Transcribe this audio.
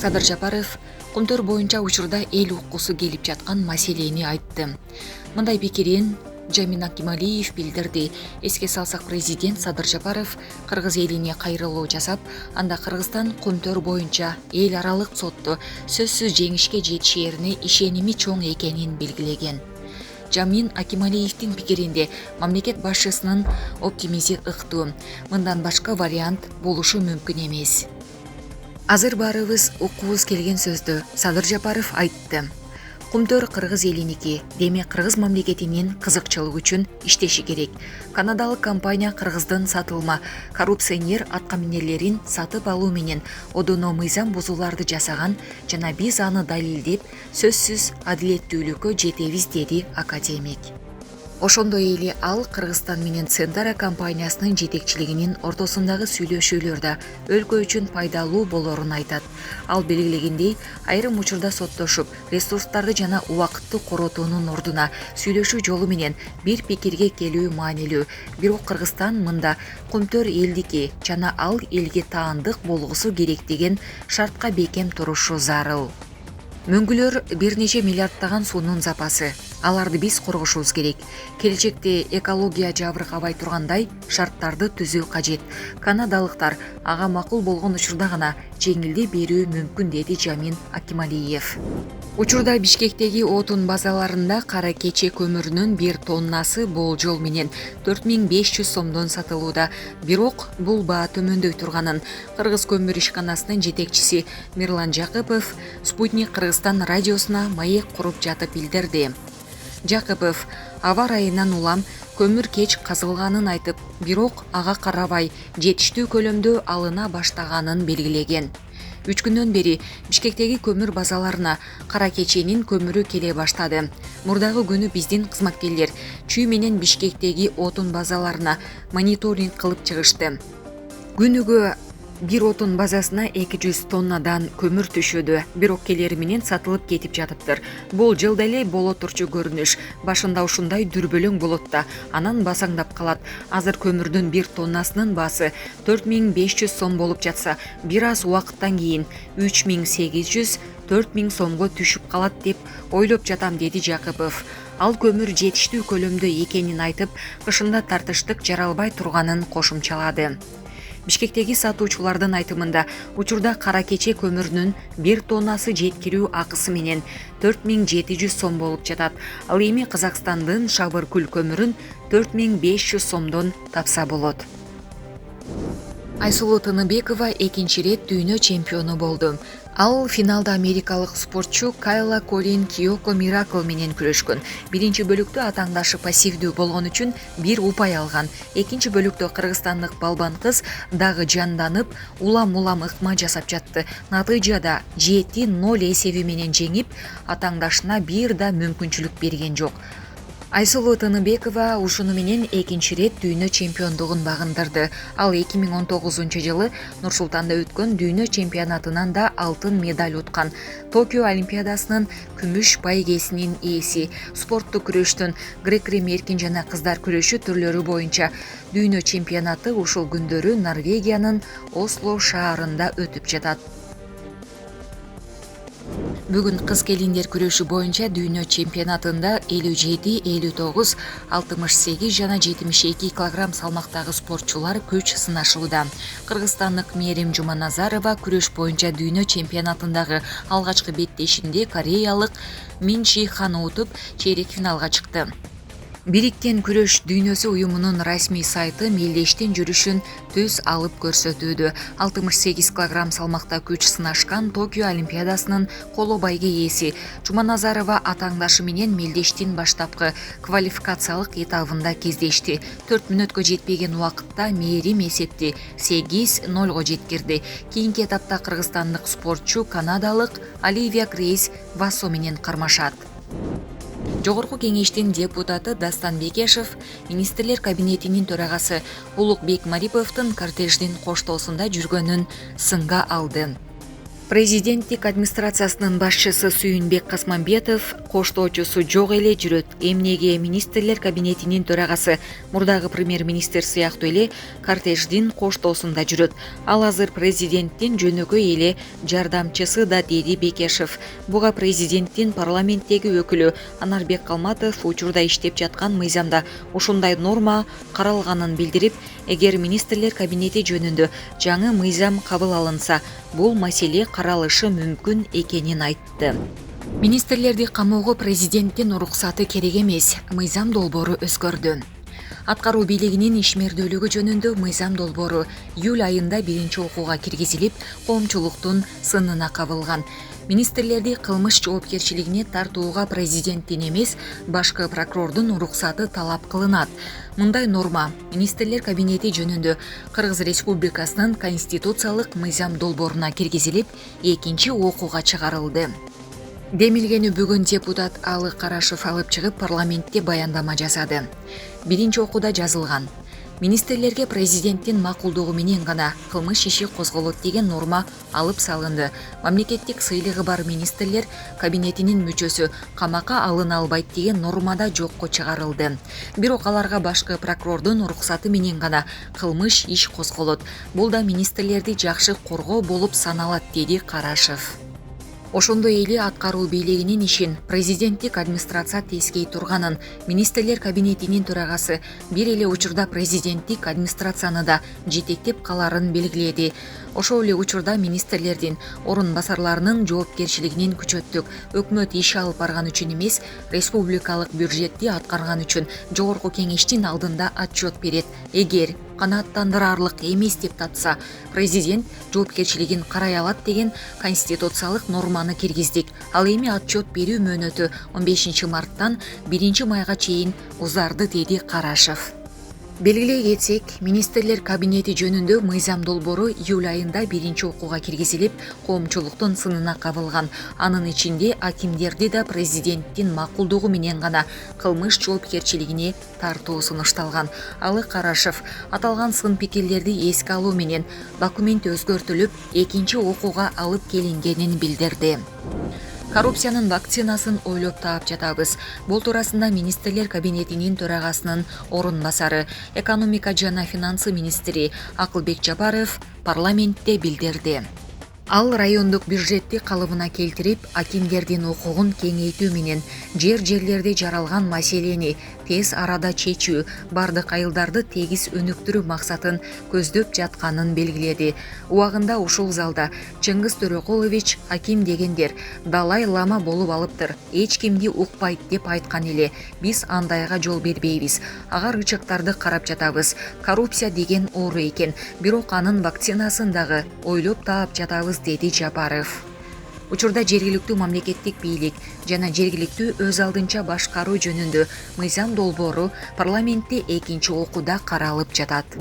Садыр Жапаров Кумтөр боюнча учурда эл уккусу келип жаткан маселени айтты. Мындай пикирин Жамин Акималиев билдирди. Эске салсак, президент Садыр Жапаров кыргыз элине кайрылуу жасап, анда Кыргызстан Кумтөр боюнча эл аралык сотто сөзсүз жеңишке жетишерине ишеними чоң экенин белгилеген. Жамин Акималиевдин пикиринде мамлекет башчысынын оптимизми ыктуу. Мындан башка вариант болушу мүмкүн эмес. Азыр баарыбыз уккубуз келген сөздү Садыр Жапаров айтты. Кумтөр кыргыз элиники, демек кыргыз мамлекетинин кызыкчылыгы үчүн иштеши керек. Канадалык компания кыргыздын сатылма коррупционер аткаминерлерин сатып алуу менен одоно мыйзам бузууларды жасаган жана биз аны далилдеп, сөзсүз адилеттүүлүккө жетебиз, деди академик. Ошондой эле ал Кыргызстан менен Центара компаниясынын жетекчилигинин ортосундагы сүйлөшүүлөрдө өлкө үчүн пайдалуу болорун айтат. Ал белгилегендей, айрым учурда соттошуп, ресурстарды жана убакытты коротуунун ордуна сүйлөшүү жолу менен бир пикирге келүү маанилүү. Бирок Кыргызстан мында Кумтөр элдики жана ал элге таандык болгусу керек деген шартка бекем турушу зарыл. Мөңгүлөр бир нече миллиарддаган суунун запасы. Аларды биз коргошубуз керек. Келечекте экология жабыркабай тургандай шарттарды түзүү кажет. Канадалыктар ага макул болгон учурда гана жеңилдеп берүү мүмкүн, деди Жамин Акималиев. Учурда Бишкектеги отун базаларында кара кече көмүрүнүн 1 тоннасы болжол менен 4500 сомдон сатылууда. Бирок бул баа төмөндөй турганын Кыргыз көмүр ишканасынын жетекчиси Мирлан Жакыпов Спутник Кыргызстан радиосуна маек куруп жатып билдирди. Жакыпов аба ырайынан улам көмүр кеч казылганын айтып, бирок ага карабай жетиштүү көлөмдө алына баштаганын белгилеген. 3 күндөн бери Бишкектеги көмүр базаларына кара кеченин көмүрү келе баштады. Мурдагы күнү биздин кызматкерлер Чүй менен Бишкектеги отун базаларына мониторинг кылып чыгышты. Күнүгө бир отун базасына 200 тоннадан көмүр түшөдү, бирок келери менен сатылып кетип жатыптыр. Бул жылда эле боло турчу көрүнүш. Башында ушундай дүрбөлөң болот да, анан басаңдап калат. Азыр көмүрдүн 1 тоннасынын баасы 4500 сом болуп жатса, бир аз убакыттан кийин 3800-4000 сомго түшүп калат деп ойлоп жатам, деди Жакыпов. Ал көмүр жетиштүү көлөмдө экенин айтып, кышында тартыштык жаралбай турганын кошумчалады. Бишкектеги сатуучулардын айтымында, учурда кара кече көмүрүнүн 1 тоннасы жеткирүү акысы менен 4700 сом болуп жатат. Ал эми Казакстандын Шабыркүл көмүрүн 4500 сомдон тапса болот. Айсулуу Тыныбекова экинчи ирет дүйнө чемпиону болду. Ал финалда америкалык спортчу Кайла Колин Киоко Миракл менен күрөшкөн. Биринчи бөлүктө атаңдашы пассивдүү болгон үчүн 1 упай алган. Экинчи бөлүктө кыргызстандык балбан кыз дагы жанданып, улам ыкма жасап жатты. Натыйжада 7-0 эсеби менен жеңип, атаңдашына бир да мүмкүнчүлүк берген жок. Айсулуу Тыныбекова ушуну менен экинчи ирет дүйнө чемпиондугун багындырды. Ал 2019-жылы Нур-Султанда өткөн дүйнө чемпионатынан да алтын медаль уткан. Токио олимпиадасынын күмүш байгесинин ээси. Спорттук күрөштүн грек-рим эркин жана кыздар күрөшү түрлөрү боюнча дүйнө чемпионаты ушул күндөрү Норвегиянын Осло шаарында өтүп жатат. Бүгүн кыз келиндер күрөшү боюнча дүйнө чемпионатында 57, 59, 68 жана 72 килограмм салмактагы спортчулар күч сынашууда. Кыргызстандык Мерим Жуманазарова күрөш боюнча дүйнө чемпионатындагы алгачкы беттешинде кореялык Мин Чи Ханы утуп, чейрек финалга чыкты. Бириккен күрөш дүйнөсү уюмунун расмий сайты мелдештин жүрүшүн түз алып көрсөтүүдө. 68 килограмм салмакта күч сынашкан Токио олимпиадасынын коло байге ээси Жуманазарова атаңдашы менен мелдештин баштапкы квалификациялык этабында кездешти. 4 мүнөткө жетпеген убакытта Мээрим эсепти 8-0 жеткирди. Кийинки этапта кыргызстандык спортчу канадалык Оливия Грейс Васо менен кармашат. Жогорку кеңештин депутаты Дастан Бекешев министрлер кабинетинин төрагасы Улукбек Мариповдун кортеждин коштоосунда жүргөнүн сынга алды. Президенттик администрациясынын башчысы Сүйүнбек Касмамбетов коштоочусу жок эле жүрөт. Эмнеге министрлер кабинетинин төрагасы мурдагы премьер-министр сыяктуу эле кортеждин коштоосунда жүрөт. Ал азыр президенттин жөнөкөй эле жардамчысы да, деди Бекешев. Буга президенттин парламенттеги өкүлү Анарбек Калматов учурда иштеп жаткан мыйзамда ушундай норма каралганын билдирип, эгер министрлер кабинети жөнүндө жаңы мыйзам кабыл алынса, бул маселе каралышы мүмкүн экенин айтты. Министрлерди камоого президенттин уруксаты керек эмес, мыйзам долбоору өзгөрдү. Аткаруу бийлигинин ишмердүүлүгү жөнүндө мыйзам долбоору июль айында биринчи окууга киргизилип, коомчулуктун сынына кабылган. Министрлерди кылмыш жоопкерчилигине тартууга президенттин эмес, башкы прокурордун уруксаты талап кылынат. Мындай норма министрлер кабинети жөнүндө Кыргыз Республикасынын конституциялык мыйзам долбооруна киргизилип, экинчи окууга чыгарылды. Демилгени бүгүн депутат Алы Карашев алып чыгып парламентте баяндама жасады. Биринчи окууда жазылган: министрлерге президенттин макулдугу менен гана кылмыш иши козголот деген норма алып салынды. Мамлекеттик сыйлыгы бар министрлер кабинетинин мүчөсү камакка алына албайт деген норма да жокко чыгарылды. Бирок аларга башкы прокурордун уруксаты менен гана кылмыш иш козголот. Бул да министрлерди жакшы коргоо болуп саналат, деди Карашев. Ошондой эле аткаруу бийлигинин ишин президенттик администрация тескей турганын министрлер кабинетинин төрагасы бир эле учурда президенттик администрацияны да жетектеп каларын белгиледи. Ошол эле учурда министрлердин орун басарларынын жоопкерчилигинин күчөттүк. Өкмөт иш алып барган үчүн эмес, республикалык бюджетти аткарган үчүн жогорку кеңештин алдында отчет берет. Эгер канааттандырарлык эмес деп тапса, президент жоопкерчилигин карай алат деген конституциялык норманы киргиздик. Ал эми отчет берүү мөөнөтү 15 марттан 1 майга чейин узарды, деди Карашев. Белгилей кетсек, министрлер кабинети жөнүндө мыйзам долбоору июль айында биринчи окууга киргизилип, коомчулуктун сынына кабылган. Анын ичинде акимдерди да президенттин макулдугу менен гана кылмыш жоопкерчилигине тартуу сунушталган. Алы Карашев аталган сын пикирлерди эске алуу менен документ өзгөртүлүп, экинчи окууга алып келингенин билдирди. Коррупциянын вакцинасын ойлоп таап жатабыз. Бул туурасында министрлер кабинетинин төрагасынын орун басары, экономика жана финансы министри Акылбек Жапаров парламентте билдирди. Ал райондук бюджетти калыбына келтирип, акимдердин укугун кеңейтүү менен жерлерде жаралган маселени тез арада чечүү, бардык айылдарды тегиз өнүктүрүү максатын көздөп жатканын белгиледи. Убагында ушул залда Чыңгыз Төрөкулович аким дегендер Далай Лама болуп алыптыр, эч кимди укпайт деп айткан эле. Биз андайга жол бербейбиз. Ага рычагтарды карап жатабыз. Коррупция деген оору экен, бирок анын вакцинасын дагы ойлоп таап жатабыз, деди Жапаров. Учурда жергиликтүү мамлекеттик бийлик жана жергиликтүү өз алдынча башкаруу жөнүндө мыйзам долбоору парламентте экинчи окууда каралып жатат.